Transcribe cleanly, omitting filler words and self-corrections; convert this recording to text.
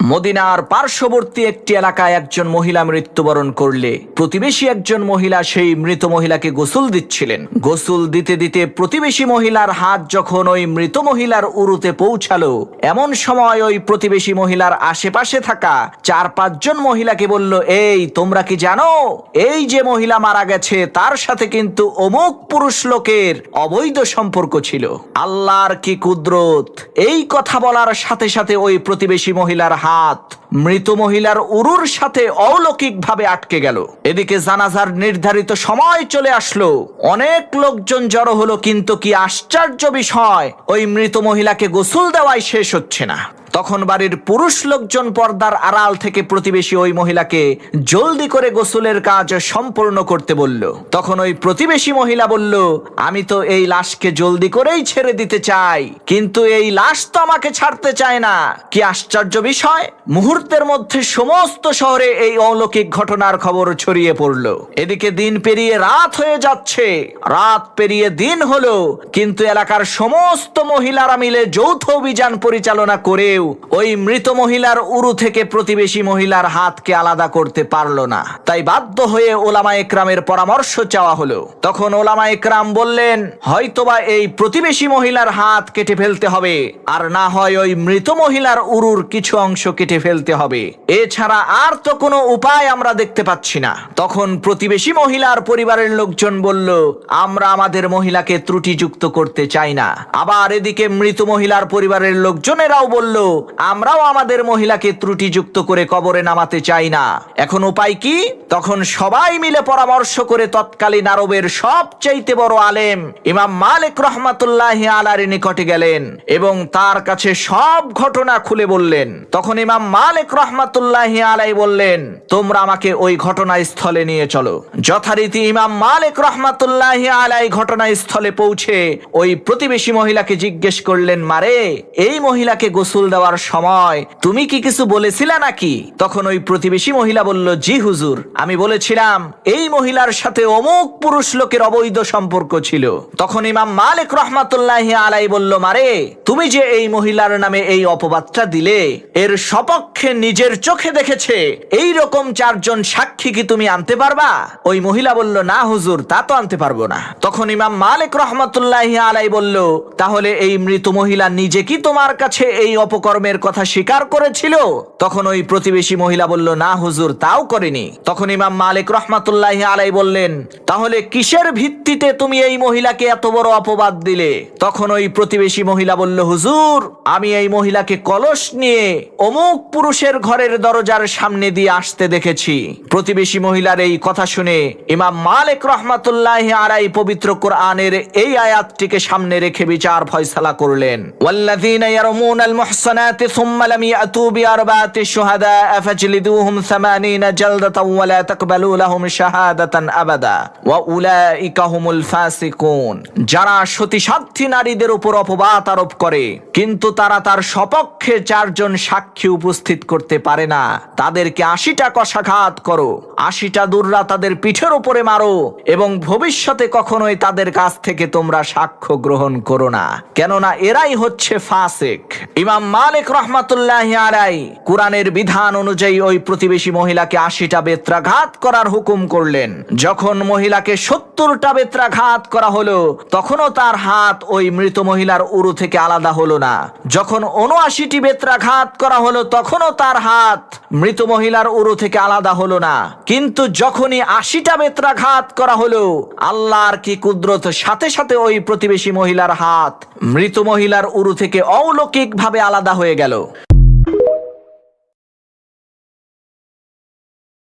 মদিনার পার্শ্ববর্তী একটি এলাকায় একজন মহিলা মৃত্যুবরণ করলে প্রতিবেশী একজন মহিলা সেই মৃত মহিলাকে গোসল দিচ্ছিলেন। গোসল দিতে দিতে প্রতিবেশী মহিলার হাত যখন ওই মৃত মহিলার উরুতে পৌঁছালো, এমন সময় ওই প্রতিবেশী মহিলার আশেপাশে থাকা 4-5 জন মহিলাকে বলল, এই তোমরা কি জানো এই যে মহিলা মারা গেছে তার সাথে কিন্তু অমুক পুরুষ লোকের অবৈধ সম্পর্ক ছিল। আল্লাহর কি কুদরত! এই কথা বলার সাথে সাথে ওই প্রতিবেশী মহিলার হাত মৃত মহিলার উরুর সাথে অলৌকিকভাবে আটকে গেল। এদিকে জানাজার নির্ধারিত সময় চলে আসলো, অনেক লোকজন জড়ো হলো, কিন্তু কি আশ্চর্য বিষয়, ওই মৃত মহিলাকে গোসল দেওয়াই শেষ হচ্ছে না। তখন বাড়ির পুরুষ লোকজন পর্দার আড়াল থেকে প্রতিবেশী ওই মহিলাকে জলদি করে গোসলের কাজ সম্পূর্ণ করতে বলল। তখন ওই প্রতিবেশী মহিলা বলল, আমি তো এই লাশকে জলদি করেই ছেড়ে দিতে চাই, কিন্তু এই লাশ তো আমাকে ছাড়তে চায় না। কি আশ্চর্য বিষয়! মুহূর্তের মধ্যে সমস্ত শহরে এই অলৌকিক ঘটনার খবর ছড়িয়ে পড়ল। এদিকে দিন পেরিয়ে রাত হয়ে যাচ্ছে, রাত পেরিয়ে দিন হলো, কিন্তু এলাকার সমস্ত মহিলারা মিলে যৌথ অভিযান পরিচালনা করে ওই মৃত মহিলার উরু থেকে প্রতিবেশী মহিলার হাতকে আলাদা করতে পারলো না। তাই বাধ্য হয়ে ওলামা একরামের পরামর্শ চাওয়া হলো। তখন ওলামা একরাম বললেন, হয়তোবা এই প্রতিবেশী মহিলার হাত কেটে ফেলতে হবে, আর না হয় ওই মৃত মহিলার উরুর কিছু অংশ কেটে ফেলতে হবে, এছাড়া আর তো কোনো উপায় আমরা দেখতে পাচ্ছি না। তখন প্রতিবেশী মহিলার পরিবারের লোকজন বলল, আমরা আমাদের মহিলাকে ত্রুটিযুক্ত করতে চাই না। আবার এদিকে মৃত মহিলার পরিবারের লোকজনেরাও বলল, আমরাও আমাদের মহিলাকে ত্রুটিযুক্ত করে কবরে নামাতে চাই না। এখন উপায় কি? তখন সবাই মিলে পরামর্শ করে তৎকালীন আরবের সবচাইতে বড় আলেম ইমাম মালিক রহমাতুল্লাহি আলাইহির নিকটে গেলেন এবং তার কাছে সব ঘটনা খুলে বললেন। তখন ইমাম মালিক রহমাতুল্লাহি আলাইহি বললেন, তোমরা আমাকে ওই ঘটনাস্থলে নিয়ে চলো। যথারীতি ইমাম মালিক রহমাতুল্লাহি আলাইহি ঘটনাস্থলে পৌঁছে ওই প্রতিবেশী মহিলাকে জিজ্ঞেস করলেন, মারে, এই মহিলাকে গোসল দেওয়ার সময় তুমি কি কিছু বলেছিলে নাকি? তখন ওই প্রতিবেশী মহিলা বলল, জি হুজুর, আমি বলেছিলাম এই মহিলার সাথে অমুক পুরুষ লোকের অবৈধ সম্পর্ক ছিল। তখন ইমাম মালিক রহমাতুল্লাহি আলাইহি বলল, মারে, তুমি যে এই মহিলার নামে এই অপবাদটা দিলে, এর সপক্ষে নিজের চোখে দেখেছে এই রকম 4 জন সাক্ষী কি তুমি আনতে পারবা? ওই মহিলা বলল, না হুজুর, তা তো আনতে পারবো না। তখন ইমাম মালিক রহমাতুল্লাহি আলাইহি বলল, তাহলে এই মৃত মহিলা নিজে কি তোমার কাছে এই অপকর্মের কথা স্বীকার করেছিল? তখন ওই প্রতিবেশী মহিলা বলল, না হুজুর, তাও করেনি। তখন ইমাম মালিক রহমাতুল্লাহি আলাইহি বললেন, তাহলে কিসের ভিত্তিতে তুমি এই মহিলাকে এত বড় অপবাদ দিলে? তখন ওই প্রতিবেশী মহিলা বলল, হুজুর, আমি এই মহিলাকে কলস নিয়ে অমুক পুরুষের ঘরের দরজার সামনে দিয়ে আসতে দেখেছি। প্রতিবেশী মহিলার এই কথা শুনে ইমাম মালিক রহমাতুল্লাহি আলাইহি পবিত্র কোরআনের এই আয়াতটিকে সামনে রেখে বিচার ফয়সালা করলেন, ওয়াল্লাযীনা ইয়ারমুনাল মুহসানাতি সুম্মা লাম ইয়াতু বিআরবাতি শুহাদা ফাজলিদুহুম 80 জালদাতান ওয়া লা তাকবালু লাহুম শাহাদাতান আবাদা ওয়া উলাইকা হুমুল ফাসিকুন। যারা সতীসাধ্যী নারীদের উপর অপবাদ আরোপ করে কিন্তু তারা তার সপক্ষে 4 জন সাক্ষী উপস্থিত করতে পারে না, তাদেরকে 80টা কষাঘাত করো, 80টা দুররা তাদের পিঠের উপরে মারো, এবং ভবিষ্যতে কখনোই তাদের কাছ থেকে তোমরা সাক্ষ্য গ্রহণ করো না, কেননা এরাই হচ্ছে ফাসিক। ইমাম মালিক রহমাতুল্লাহি আলাইহি কুরআনের বিধান অনুযায়ী ওই প্রতিবেশী মহিলাকে 80টা বেত্রাঘাত করার হুকুম করলেন। যখন মহিলাকে 70টা বেত্রাঘাত করা হলো, তখনও তার হাত ওই মৃত মহিলার উরু থেকে আলাদা হলো না। যখন 79টি বেত্রাঘাত করা হলো, তখনও তার হাত মৃত মহিলার উরু থেকে আলাদা হলো না। কিন্তু যখনই 80টা বেত্রাঘাত করা হলো, আল্লাহর কি কুদরত, সাথে সাথে ওই প্রতিবেশী মহিলার হাত মৃত মহিলার উরু থেকে অলৌকিকভাবে আলাদা হয়ে গেল।